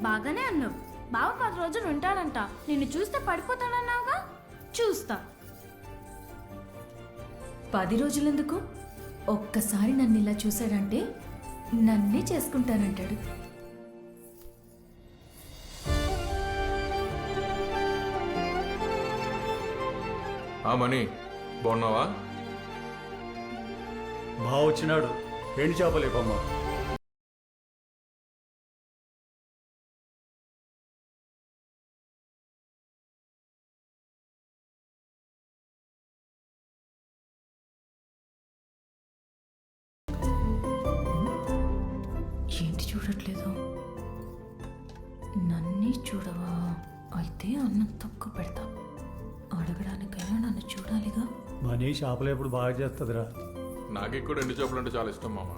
బాగానే అన్నావు. బావ 10 రోజులు ఉంటాడంట. నిన్ను చూస్తే పడిపోతాడన్నావుగా, చూస్తా. 10 రోజులెందుకు? ఒక్కసారి నన్ను ఇలా చూశాడంటే నన్నే చేసుకుంటానంటాడు. మణి బాగున్నావా? బావ వచ్చినాడు. ఎండి చేపలేపమ్మా. ఏంటి చూడట్లేదు? నన్నే చూడవా? అయితే అన్నం తక్కువ పెడతా. అడగడానికైనా నన్ను చూడాలిగా. మనీ చేపలు ఎప్పుడు బాగా చేస్తుందిరా. నాకు కూడా ఎండు చేపలు అంటే చాలా ఇష్టం మామ.